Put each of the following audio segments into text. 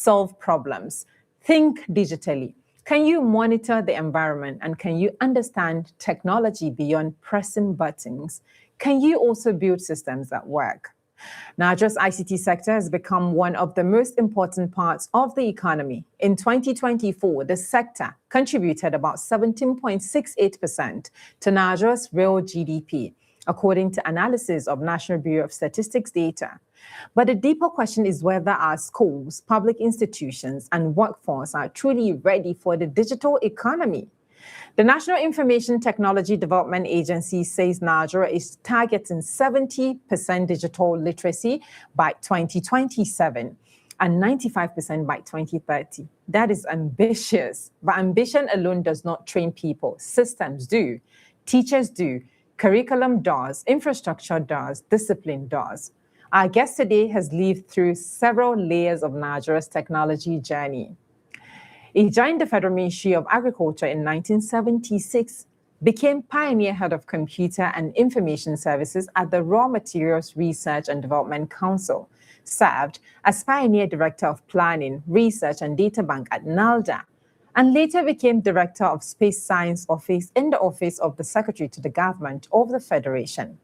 solve problems? Think digitally. Can you monitor the environment, and can you understand technology beyond pressing buttons? Can you also build systems that work? Nigeria's ICT sector has become one of the most important parts of the economy. In 2024, the sector contributed about 17.68% to Nigeria's real GDP, according to analysis of National Bureau of Statistics data. But the deeper question is whether our schools, public institutions, and workforce are truly ready for the digital economy. The National Information Technology Development Agency says Nigeria is targeting 70% digital literacy by 2027 and 95% by 2030. That is ambitious, but ambition alone does not train people. Systems do, teachers do, curriculum does, infrastructure does, discipline does. Our guest today has lived through several layers of Nigeria's technology journey. He joined the Federal Ministry of Agriculture in 1976, became pioneer head of Computer and Information Services at the Raw Materials Research and Development Council, served as pioneer director of Planning, Research and Data Bank at NALDA, and later became director of Space Science Office in the Office of the Secretary to the Government of the Federation.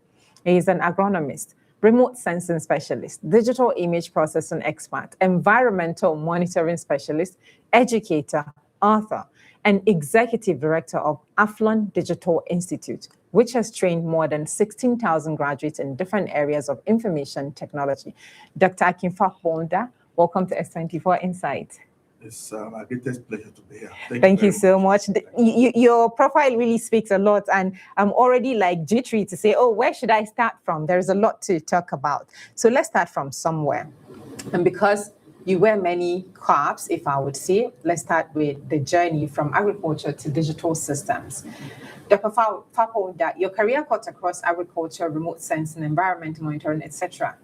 He is an agronomist, remote sensing specialist, digital image processing expert, environmental monitoring specialist, educator, author, and executive director of Aflon Digital Institute, which has trained more than 16,000 graduates in different areas of information technology. Dr. AKIN, FAPOHUNDA, welcome to S24 Insight. It's my greatest pleasure to be here. Thank you so much. Your profile really speaks a lot, and I'm already like jittery to say, oh, where should I start from? There's a lot to talk about. So let's start from somewhere. And because you wear many caps, if I would say, let's start with the journey from agriculture to digital systems. Dr. FAPOHUNDA, your career cuts across agriculture, remote sensing, environment monitoring, etc.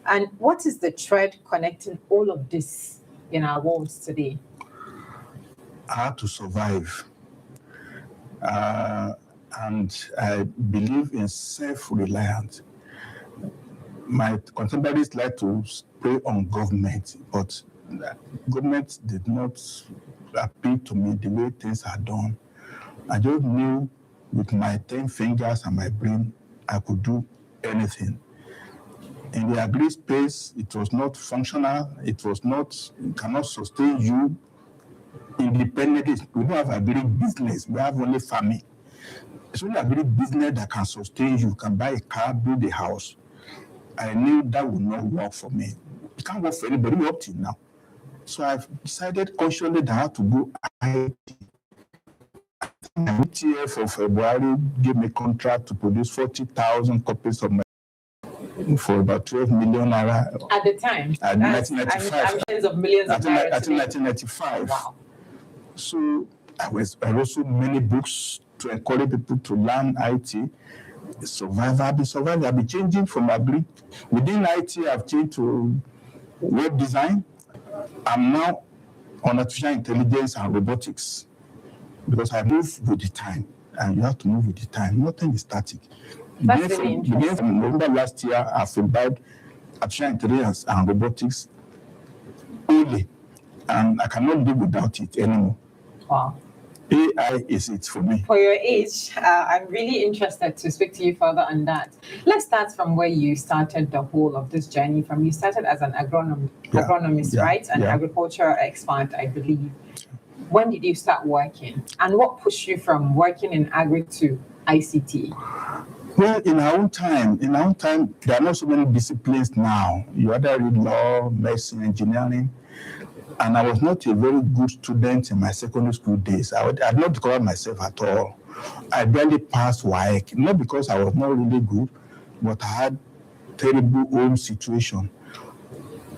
And what is the thread connecting all of this in our worlds today? How to survive. And I believe in self-reliance. My contemporaries like to spray on government, but government did not appeal to me the way things are done. I just knew with my 10 fingers and my brain, I could do anything. In the agri space, it was not functional. It cannot sustain you independently. We don't have agri business. We have only farming. It's only agri business that can sustain you. You can buy a car, build a house. I knew that would not work for me. It can't work for anybody up till now. So I've decided consciously that I have to go IT. ETF for February gave me a contract to produce 40,000 copies of my for about 12 million naira. At the time? At 1995. Tens of millions of naira. At 1995. Wow. So I wrote so many books to encourage people to learn IT. I've been changing from agri. Within IT, I've changed to web design. I'm now on artificial intelligence and robotics because I move with the time, and you have to move with the time. Nothing is static. That's really interesting. Beginning from November last year, I've imbibed artificial intelligence and robotics only, and I cannot live without it anymore. Wow. AI is it for me. For your age, I'm really interested to speak to you further on that. Let's start from where you started the whole of this journey from. You started as an agronomist, right? An agriculture expert, I believe. When did you start working? And what pushed you from working in agri to ICT? Well, in our own time, there are not so many disciplines now. You either read law, medicine, engineering. And I was not a very good student in my secondary school days. I had not discovered myself at all. I barely passed WAEC, not because I was not really good, but I had terrible home situation.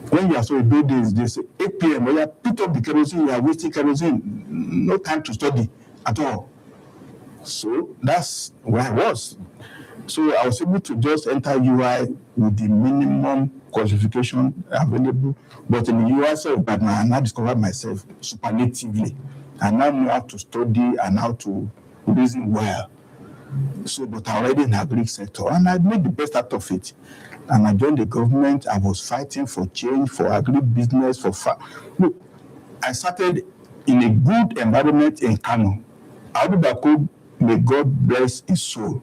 When you are so those days, they say 8 p.m. when you put up the kerosene, you are wasting kerosene. No time to study at all. So that's where I was. So I was able to just enter UI with the minimum qualification available. But in the UI side, but I now discovered myself superlatively. I now know how to study and how to reason well. So, but I already in the agri sector, and I made the best out of it. And I joined the government. I was fighting for change, for agri business, Look, I started in a good environment in Kano. Abubakar, may God bless his soul.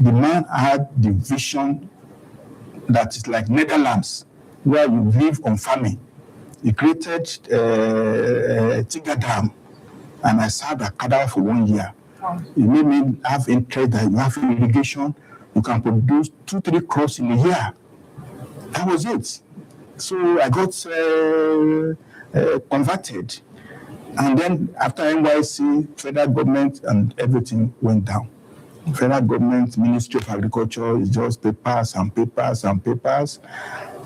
The man had the vision that is like Netherlands, where you live on farming. He created Tiga Dam, and I served at Kada for 1 year. It made me have interest that you have irrigation, you can produce 2-3 crops in a year. That was it. So I got converted. And then after NYC, federal government and everything went down. Federal government, Ministry of Agriculture is just papers and papers and papers.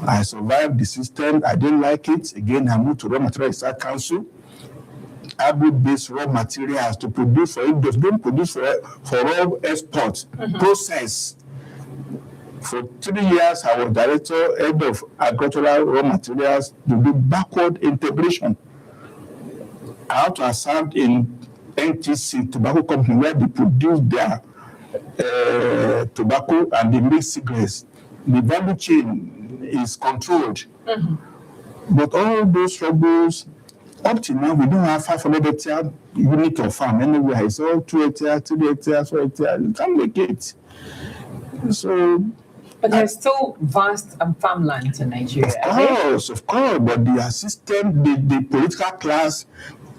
I survived the system. I didn't like it. Again, I moved to Raw Material Research Council. Agri-based raw materials to produce for industry, don't produce for raw export, process. For 3 years, I was director, head of agricultural raw materials to do backward integration. I also served in NTC, tobacco company, where they produce their tobacco and they make cigarettes. The value chain is controlled. But all those struggles, up to now, we don't have 500 hectare unit of farm anywhere. It's all 2 hectares, 3 hectares, 4 hectares. You can't make it. So, but there's still vast farmland in Nigeria. Of course. But the system, the political class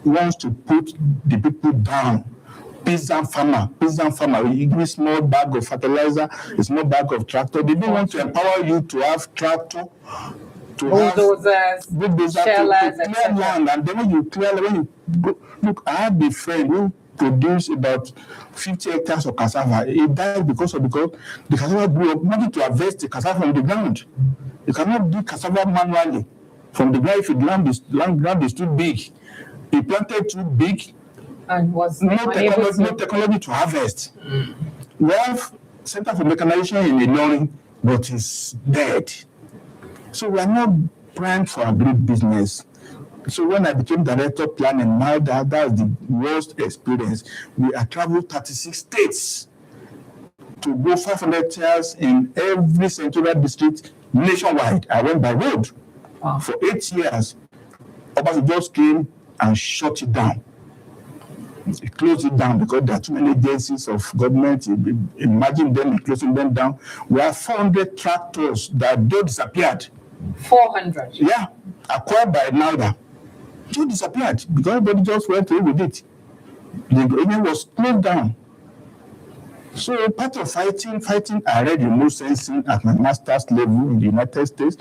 wants to put the people down. Peasant farmer. You give me a small bag of fertilizer, a small bag of tractor. They don't want to empower you to have tractor, to bulldozers, shellers, to clear land. And then when you go, look, I have a friend who produced about 50 hectares of cassava. He died because the cassava grew up. Not to harvest the cassava from the ground. You cannot do cassava manually from the ground if the ground is too big. He planted too big. And was no technology to harvest. We have Center for Mechanization in Ilorin, but it's dead. So we are not primed for a great business. So when I became director of planning, now that's the worst experience. I traveled 36 states to go 500 hectares in every central district nationwide. I went by road for 8 years. Obama just came and shut it down. It closed it down because there are too many agencies of government. Imagine them closing them down. We have 400 tractors that don't disappeared. 400? Yeah, acquired by NIGERIA. Just disappeared because everybody just went away with it. The government was closed down. So part of fighting, I read remote sensing at my master's level in the United States.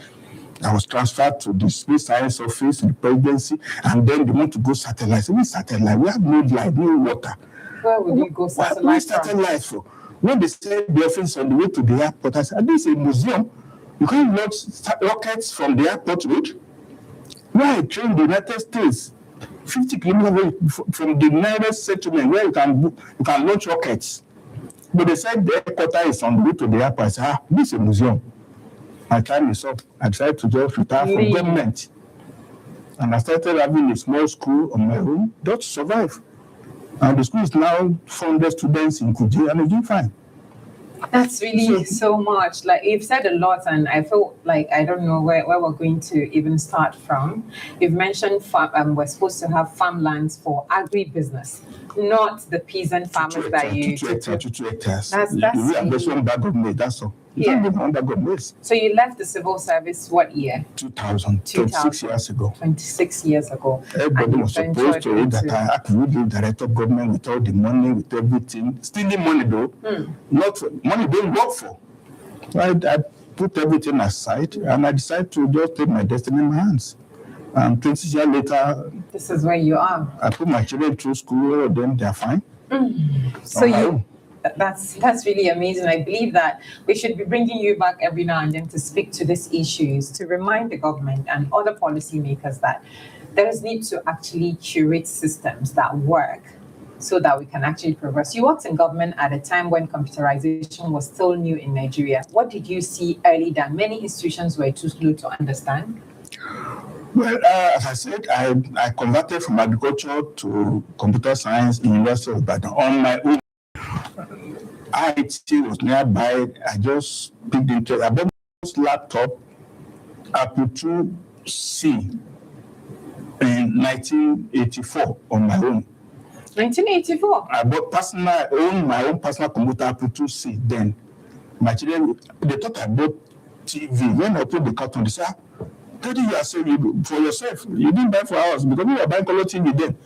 I was transferred to the Space Science Office in the presidency, and then they want to go satellite. So we satellite, we have no light, no water. Where would you go satellite? Where satellite for? When they said the office on the way to the airport, I said, this is a museum. You can't launch rockets from the airport road. Where I trained in the United States, 50 kilometers away from the nearest settlement where you can launch rockets. But they said the headquarters is on the way to the airport. I said, this is a museum. My time is up. I decided to just retire from government. And I started having a small school on my own just to survive. And the school is now 400 students in Kuje, and it's doing fine. That's really so much. Like, you've said a lot, and I feel like I don't know where we're going to even start from. You've mentioned we're supposed to have farmlands for agribusiness, not the peasant farmers that you... 2 hectares. That's you have just one bag of maize, that's all. You can't live on bag of maize. So you left the civil service what year? 2000, 26 years ago. 26 years ago. Everybody was supposed to read that I could be director of government with all the money, with everything. Stealing money though. Not for, money don't work for. I put everything aside and I decided to just take my destiny in my hands. And 20 years later, this is where you are. I put my children through school, all of them, they're fine. So that's really amazing. I believe that we should be bringing you back every now and then to speak to these issues, to remind the government and other policymakers that there is need to actually curate systems that work so that we can actually progress. You worked in government at a time when computerization was still new in Nigeria. What did you see early that many institutions were too slow to understand? Well, as I said, I converted from agriculture to computer science in University of Ibadan on my own. IT was nearby. I just picked interest. I bought my laptop, Apple IIc in in 1984 on my own. 1984? I owned my own personal computer, Apple IIc then. My children, they thought I bought TV. When I put the carton, they said, Daddy, you are saying for yourself. You didn't buy for us because we were buying color TV then.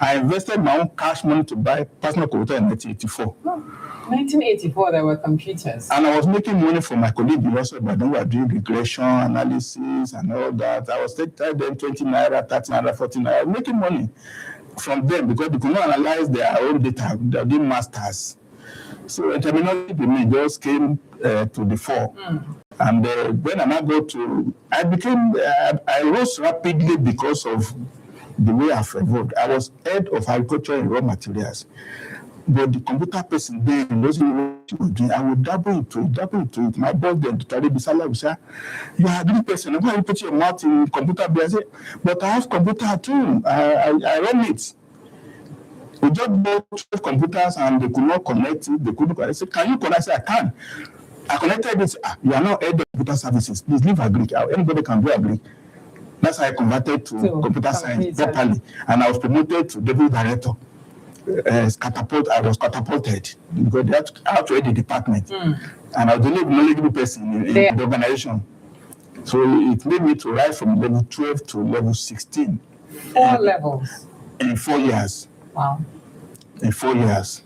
I invested my own cash money to buy personal computer in 1984. 1984, there were computers. And I was making money from my colleague also, but then we were doing regression analysis and all that. I was taking them 20 naira, 30 naira, 40 naira. I was making money from them because they could not analyze their own data. They did masters. So terminology to me just came to the fore. And when I got to, I rose rapidly because of the way I've evolved. I was head of agriculture and raw materials. But the computer person then doesn't know what she was doing. I would dabble into it. My boss then, Tari Bisala, would say, you are a good person. Why you put your mouth in computer? I say, but I have computer too. I run it. We just bought 12 computers and they could not connect it. They couldn't connect. I said, can you connect? I said, I can. I connected it. You are not head of computer services. Please leave Agric. Anybody can do Agric. That's how I converted to computer science properly. And I was promoted to deputy director. I was catapulted because they had to head the department. And I was the only knowledgeable person in the organization. So it made me to rise from level 12 to level 16. 4 levels? In 4 years. Wow. In 4 years.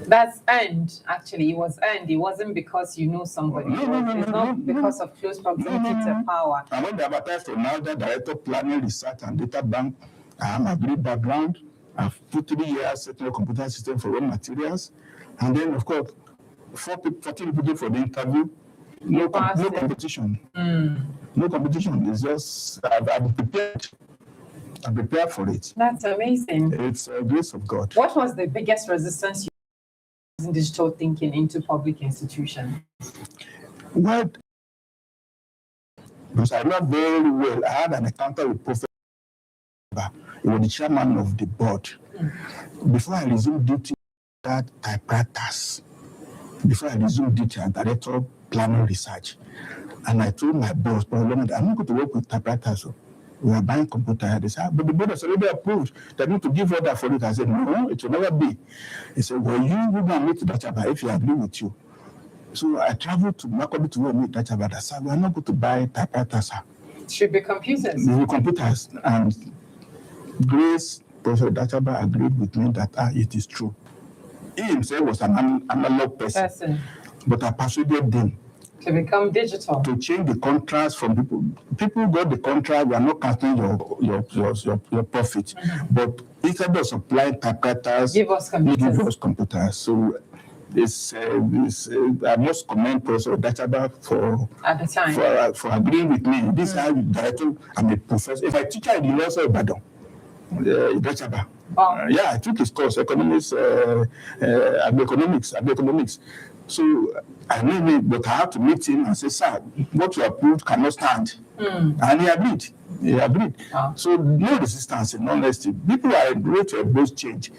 That's earned, actually. It was earned. It wasn't because you know somebody. It's not because of close proximity to power. And when they advertised for now, the director planning, research, and data bank, I have a great background. I've put 3 years setting up a computer system for raw materials. And then, of course, 14 people for the interview. No competition. No competition. It's just, I've prepared. I'm prepared for it. That's amazing. It's a grace of God. What was the biggest resistance you in digital thinking into public institutions? Well, because I know very well, I had an encounter with Professor. He was the chairman of the board. Before I resumed duty at typewriters, before I resumed duty at director of planning research, and I told my boss, I'm not going to work with typewriters. We are buying computer. They said, but the board has already approved. They need to give order for it. I said, no, it will never be. He said, well, you will not meet Dachaba if you agree with you. So I traveled to Makobi to go and meet Dachaba. I said, we are not going to buy typewriters. It should be computers. It will be computers. And Grace, Professor Dachaba agreed with me that it is true. He himself was an analog person. But I persuaded them to become digital. To change the contracts from people. People got the contract, we are not counting your profit. But instead of supplying typewriters, give us computers. So I must commend Professor Dachaba for agreeing with me. This is how you director, I'm a professor. If I teach at the University of Ibadan, Dachaba. I took his course, economics, agroeconomics. So I knew him, but I had to meet him and say, sir, what you approved cannot stand. And he agreed. So no resistance in honesty. People are ready to embrace change,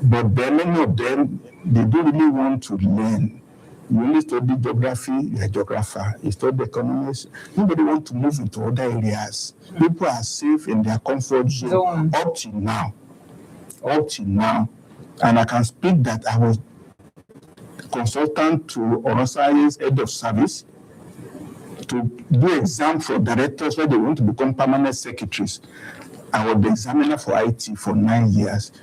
but many of them, they don't really want to learn. You only study geography, you're a geographer. You study economics. Nobody wants to move into other areas. People are safe in their comfort zone up till now. And I can speak that I was consultant to Onosai's head of service to do exam for directors where they want to become permanent secretaries. I was the examiner for IT for 9 years.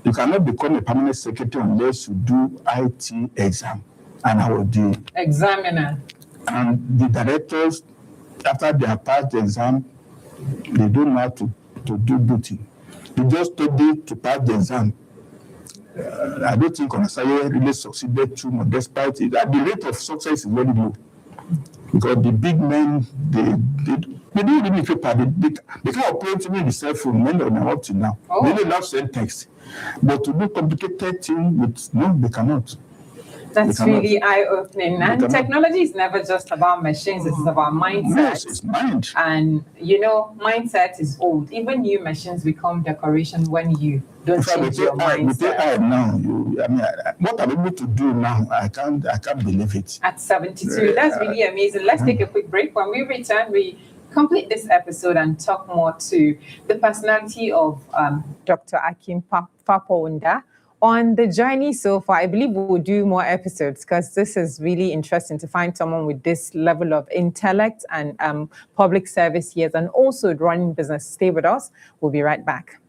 You cannot become a permanent secretary unless you do IT exam. And I was the examiner. And the directors, after they have passed the exam, they don't know how to do duty. They just study to pass the exam. I don't think Onasaye really succeeded too much, despite it. The rate of success is very low. Because the big men, they don't really paper. They can operate even the cell phone, many of them up to now. They don't love send text. But to do complicated things, they cannot. That's really eye-opening. And technology is never just about machines, it's about mindset. Yes, it's mind. And, mindset is old. Even new machines become decoration when you don't change your mindset. What I'm able to do now, I can't believe it. At 72, that's really amazing. Let's take a quick break. When we return, we complete this episode and talk more to the personality of Dr. AKIN FAPOHUNDA on the journey so far. I believe we'll do more episodes because this is really interesting to find someone with this level of intellect and public service years and also running business. Stay with us. We'll be right back.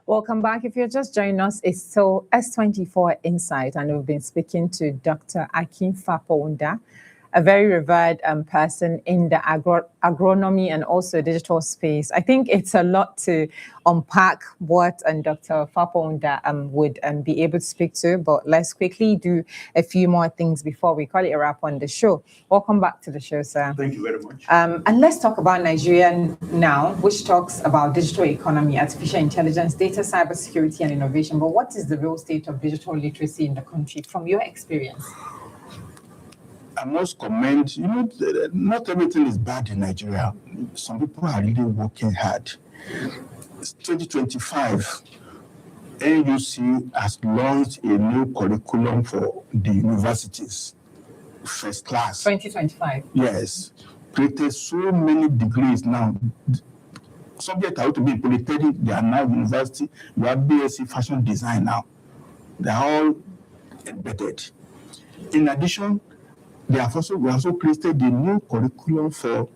Welcome back. If you're just joining us, it's so S24 Insight, and we've been speaking to Dr. AKIN FAPOHUNDA, a very revered person in the agronomy and also digital space. I think it's a lot to unpack what Dr. FAPOHUNDA would be able to speak to, but let's quickly do a few more things before we call it a wrap on the show. Welcome back to the show, sir. Thank you very much. And let's talk about Nigerian Now, which talks about digital economy, artificial intelligence, data, cybersecurity, and innovation. But what is the real state of digital literacy in the country from your experience? I must comment, not everything is bad in Nigeria. Some people are really working hard. 2025, NUC has launched a new curriculum for the universities, first class. 2025? Yes. Created so many degrees now. Subjects are to be in polytechnic, they are now university. You have BSc fashion design now. They are all embedded. In addition, we also created the new curriculum for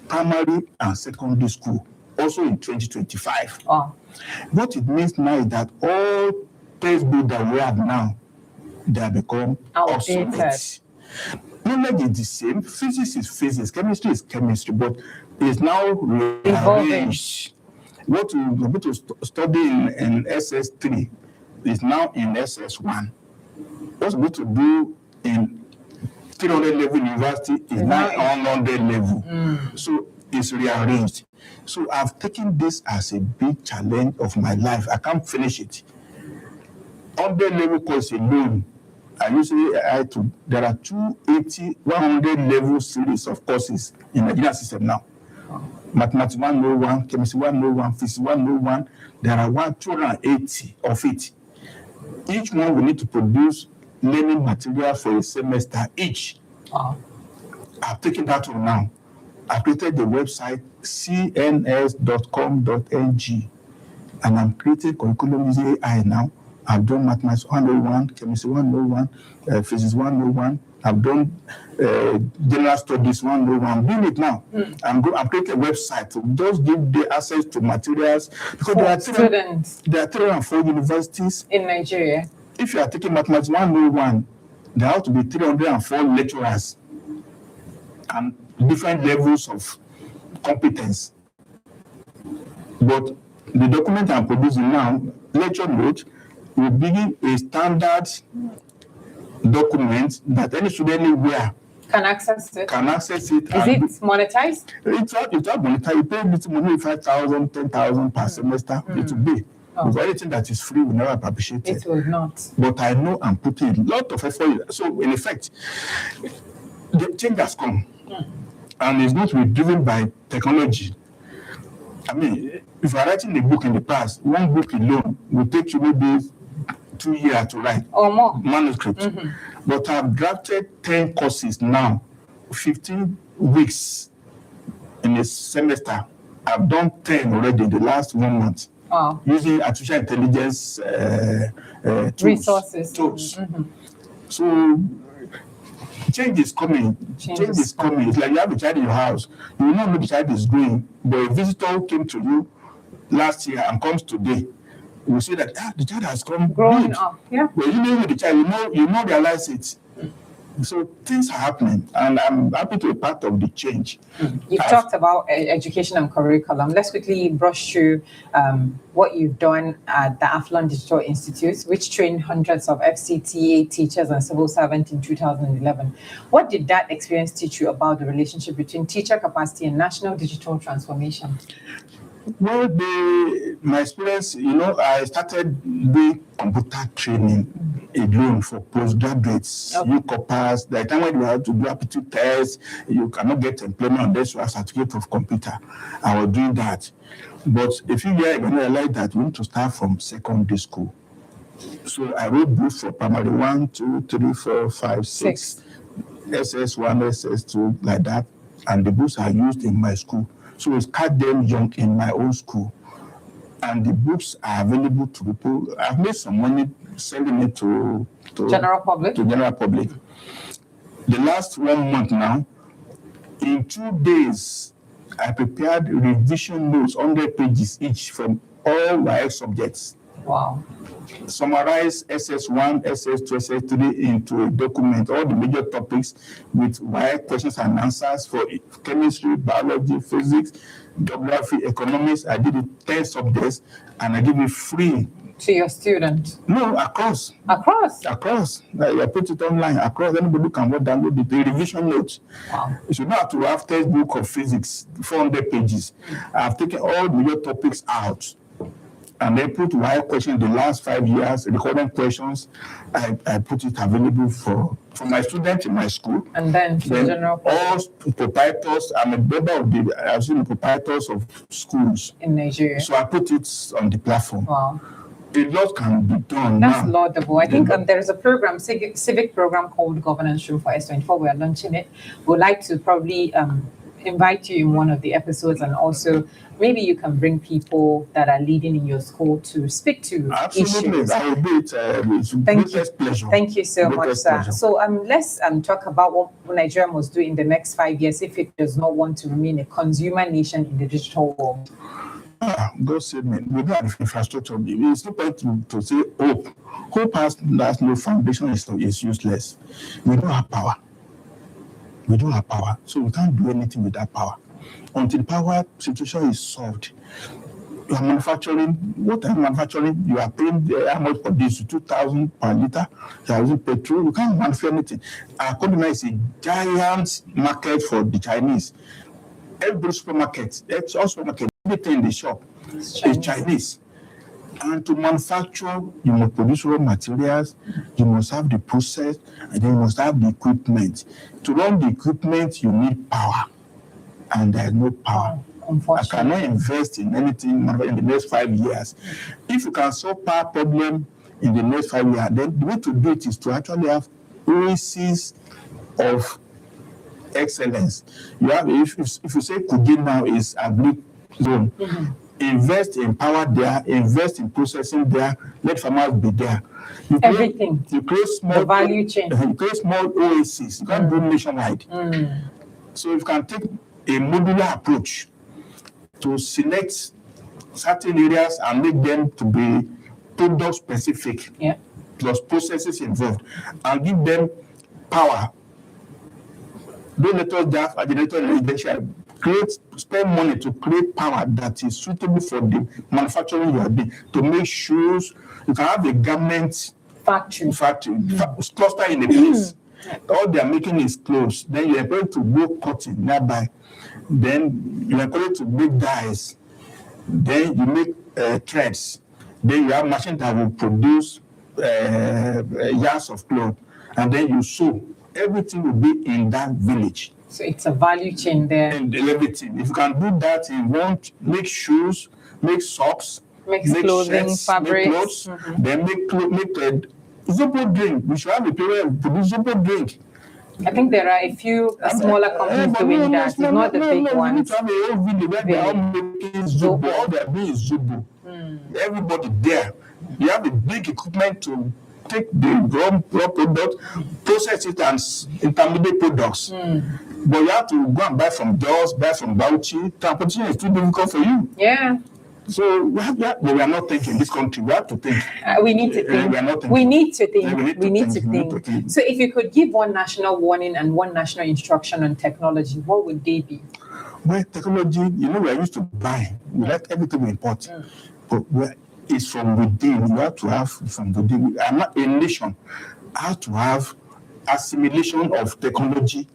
primary and secondary school, also in 2025. Oh. What it means now is that all textbooks that we have now, they have become obsolete. Knowledge is the same. Physics is physics. Chemistry is chemistry, but it's now rearranged. What we're going to study in SS3 is now in SS1. What we're going to do in 300 level university is now on 100 level. So it's rearranged. So I've taken this as a big challenge of my life. I can't finish it. 100 level course alone, I usually there are 280, 100 level series of courses in the Nigerian system now. Mathematics 101, Chemistry 101, Physics 101. There are 280 of it. Each one we need to produce learning material for a semester each. I've taken that one now. I've created the website cns.com.ng and I'm creating curriculum using AI now. I've done Mathematics 101, Chemistry 101, Physics 101. I've done General Studies 101. I'm doing it now. I'm creating a website to just give the access to materials because there are 304 universities in Nigeria. If you are taking Mathematics 101, there have to be 304 lecturers and different levels of competence. But the document I'm producing now, lecture note, will be a standard document that any student anywhere can access it. Is it monetized? It's not monetized. You pay little money, 5,000, 10,000 per semester. It will be. Because anything that is free will never be appreciated. It will not. But I know I'm putting a lot of effort. So, in effect, the change has come. And it's going to be driven by technology. I mean, if you're writing a book in the past, one book alone will take you maybe 2 years to write. Or more. Manuscript. But I've drafted 10 courses now, 15 weeks in a semester. I've done 10 already in the last 1 month. Using artificial intelligence resources. Tools. So change is coming. Change is coming. It's like you have a child in your house. You will not know the child is growing, but a visitor came to you last year and comes today. You will say that the child has grown up. Yeah. But you know the child, you not realize it. So things are happening, and I'm happy to be part of the change. You've talked about education and curriculum. Let's quickly brush through what you've done at the Aflon Digital Institute, which trained hundreds of FCTA teachers and civil servants in 2011. What did that experience teach you about the relationship between teacher capacity and national digital transformation? Well, my experience, I started doing computer training alone for postgraduates, UCOPers. The time when you have to do aptitude tests, you cannot get employment unless you have a certificate of computer. I was doing that. But a few years ago, I realized that we need to start from secondary school. So I wrote books for primary 1, 2, 3, 4, 5, 6, SS1, SS2, like that. And the books are used in my school. So we start them young in my own school. And the books are available to people. I've made some money selling it to general public. The last 1 month now, in 2 days, I prepared revision notes, 100 pages each from all my subjects. Wow. Summarize SS1, SS2, SS3 into a document, all the major topics with why questions and answers for chemistry, biology, physics, geography, economics. I did it 10 subjects and I give it free. To your students? No, across. Across? Across. I put it online. Across. Anybody can download it. The revision notes. Wow. You should not have to have textbook of physics, 400 pages. I've taken all the major topics out. And they put why questions the last 5 years, recording questions. I put it available for my students in my school. And then for general all proprietors. I'm a member of the proprietors of schools in Nigeria. So I put it on the platform. Wow. A lot can be done. That's now. laudable. I think there is a program, civic program called Governance Room for S24. We are launching it. We'd like to probably invite you in one of the episodes, and also maybe you can bring people that are leading in your school to speak to Absolutely. issues. That will be it. Pleasure. Thank you so much, sir. Pleasure. So let's talk about what Nigeria must do in the next 5 years if it does not want to remain a consumer nation in the digital world. God save me. We don't have infrastructure. It's no point to say hope. Hope has no foundation, is useless. We don't have power. So we can't do anything with that power. Until the power situation is solved. You are manufacturing. What are you manufacturing? You are paying how much for this? 2,000 per liter. You are using petrol. You can't manufacture anything. Our economy is a giant market for the Chinese. Every supermarket, everything in the shop is Chinese. And to manufacture, you must produce raw materials, you must have the process, and then you must have the equipment. To run the equipment, you need power. And there's no power. I cannot invest in anything in the next 5 years. If you can solve power problem in the next 5 years, then the way to do it is to actually have oases of excellence. You have, if you say Kogi now is agri zone, invest in power there, invest in processing there, let farmers be there. Everything. You create small the value chain. You create small oases. You can't do nationwide. So you can take a modular approach to select certain areas and make them to be product specific, plus processes involved, and give them power. Don't let us have a generator in residential. Spend money to create power that is suitable for the manufacturing you are doing. To make shoes, you can have a garment factory cluster in a place. All they are making is clothes. Then you are going to go cotton nearby. Then you are going to make dyes. Then you make threads. Then you have machines that will produce yards of cloth. And then you sew. Everything will be in that village. So it's a value chain there. And everything. If you can do that, you want make shoes, make socks, make clothing, shirts, fabrics, make clothes, then make Zobo drink. We should have a period to produce Zobo drink. I think there are a few smaller companies doing that. It's not the big ones. We need to have a whole village where they are all making Zobo. All they are doing is Zobo. Everybody there. You have the big equipment to take the raw product, process it as intermediate products. But you have to go and buy from Dawes, buy from Bauchi. Transportation is too difficult for you. Yeah. So we are not thinking this country. We have to think. We need to think. We are not thinking. We need to think. We need to think. So if you could give one national warning and one national instruction on technology, what would they be? Well, technology, we are used to buy. We let everything we import. But it's from within. You have to have from within. A nation has to have assimilation of technology.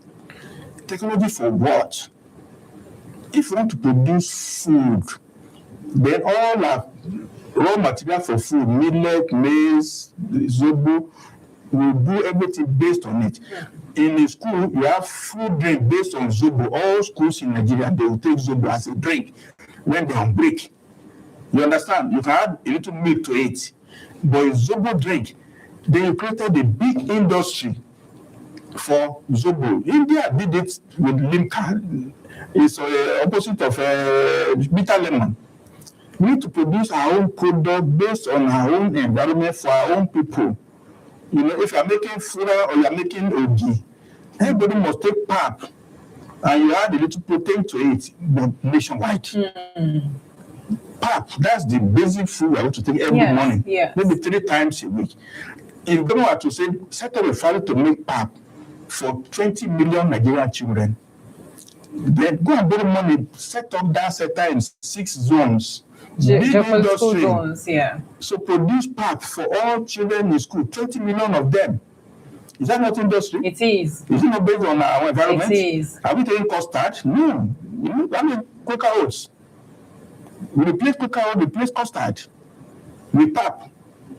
Technology for what? If you want to produce food, then all our raw material for food, millet, maize, zobo, we do everything based on it. In a school, you have food drink based on zobo. All schools in Nigeria, they will take zobo as a drink when they're on break. You understand? You can add a little milk to it. But it's zobo drink. Then you created a big industry for zobo. India did it with limca. It's opposite of bitter lemon. We need to produce our own product based on our own environment for our own people. If you're making fura or you're making ogi, everybody must take pap and you add a little protein to it, but nationwide. Pap, that's the basic food we are going to take every morning, maybe 3 times a week. If government were to say, set up a factory to make pap for 20 million Nigerian children, then go and borrow money, set up that sector in 6 zones. Big industry. Zones, So produce pap for all children in school, 20 million of them. Is that not industry? It is. Is it not based on our environment? It is. Are we taking custard? No. Quaker oats. We replace Quaker oats, replace custard with pap.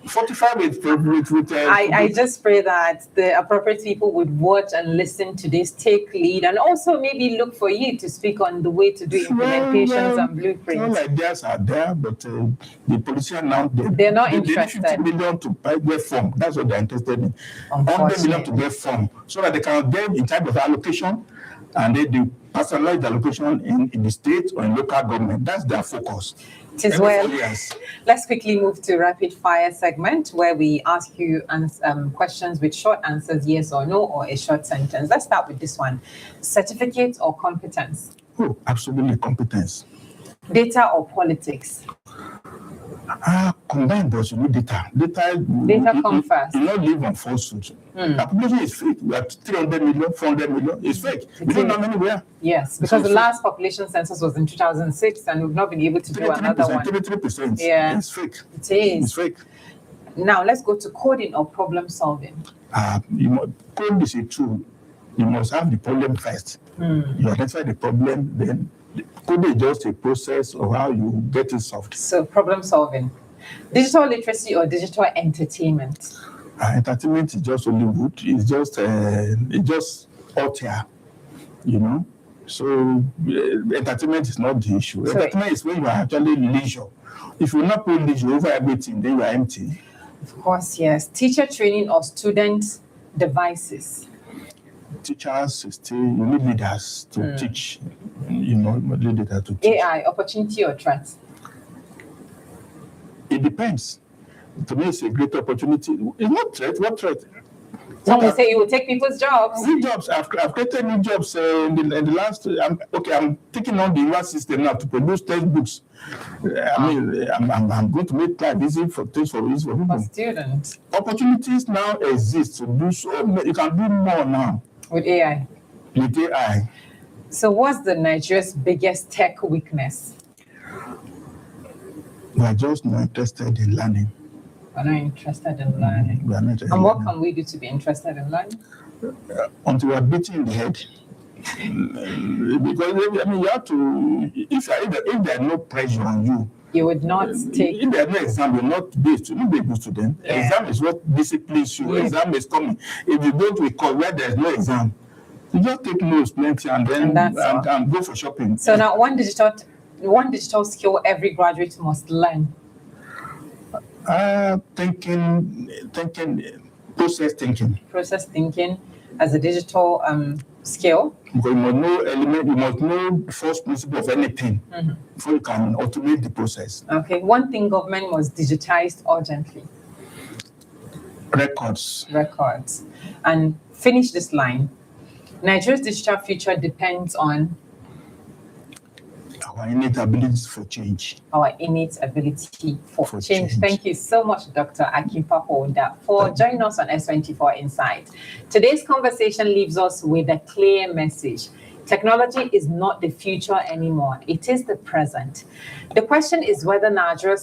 45 with I just pray that the appropriate people would watch and listen to this, take lead, and also maybe look for you to speak on the way to do implementations and blueprints. All ideas are there, but the politicians now, they're not interested. They need 50 million to get form. That's what they're interested in. 100 million to get form, so that they can get in type of allocation, and they do personalize the allocation in the state or in local government. That's their focus. As well. Let's quickly move to rapid fire segment where we ask you questions with short answers, yes or no, or a short sentence. Let's start with this one. Certificate or competence? Oh, absolutely competence. Data or politics? Combined, but you need data. Data come first. You don't live on falsehood. The population is fake. We have 300 million, 400 million. It's fake. We don't know anywhere. Yes, because the last population census was in 2006 and we've not been able to do another one. 33%. Yeah. It's fake. It is. It's fake. Now, let's go to coding or problem solving. Code is a tool. You must have the problem first. You identify the problem, then coding is just a process of how you get it solved. So, problem solving. Digital literacy or digital entertainment? Entertainment is just Hollywood. It's just out here, So, entertainment is not the issue. So entertainment is when you are actually leisure. If you not put leisure over everything, then you are empty. Of course, yes. Teacher training or student devices? Teachers still, you need leaders to teach. Leaders to teach. AI, opportunity or threat? It depends. To me, it's a great opportunity. It's not threat. What threat? Some will say you will take people's jobs. New jobs. I've created new jobs in the last. I'm taking on the university system now to produce textbooks. I'm going to make life easy for people. For students. Opportunities now exist to do so. You can do more now with AI. With AI. So, what's Nigeria's biggest tech weakness? We are just not interested in learning. We're not interested in learning. We are not interested and what can we do to be interested in learning? Until we are beaten in the head. Because you have to. If there's no pressure on you, you would not take. If there's no exam, you're not be a good student. Yeah. Exam is what disciplines you. Yeah. Exam is coming. If you don't recall where there's no exam, you just take notes plenty and then and go for shopping. So now one digital skill every graduate must learn. Thinking, process thinking. Process thinking as a digital skill. Because you must know the first principle of anything before you can automate the process. Okay. One thing government must digitize urgently. Records. And finish this line. Nigeria's digital future depends on our innate abilities for change. Our innate ability for change. change. Thank you so much, Dr. AKIN FAPOHUNDA, for joining us on S24 Insight. Today's conversation leaves us with a clear message. Technology is not the future anymore. It is the present. The question is whether Nigeria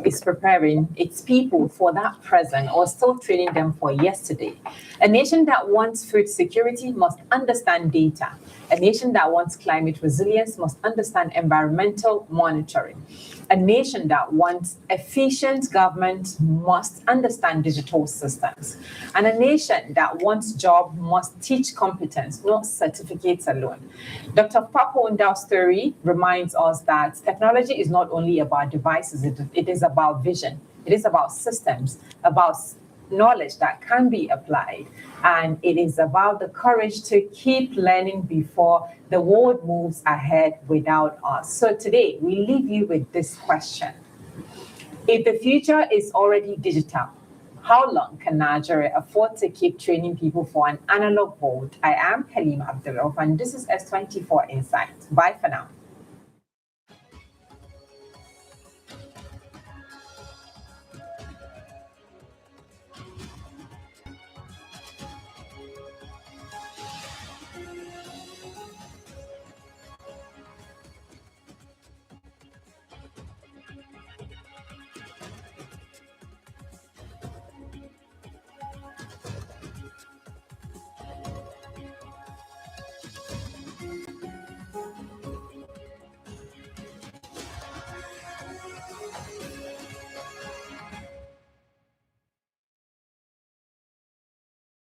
is preparing its people for that present or still training them for yesterday. A nation that wants food security must understand data. A nation that wants climate resilience must understand environmental monitoring. A nation that wants efficient government must understand digital systems. And a nation that wants job must teach competence, not certificates alone. Dr. FAPOHUNDA's story reminds us that technology is not only about devices, it is about vision. It is about systems, about knowledge that can be applied. And it is about the courage to keep learning before the world moves ahead without us. So today, we leave you with this question. If the future is already digital, how long can Nigeria afford to keep training people for an analog world? I am Halima Abdullah, and this is S24 Insight. Bye for now.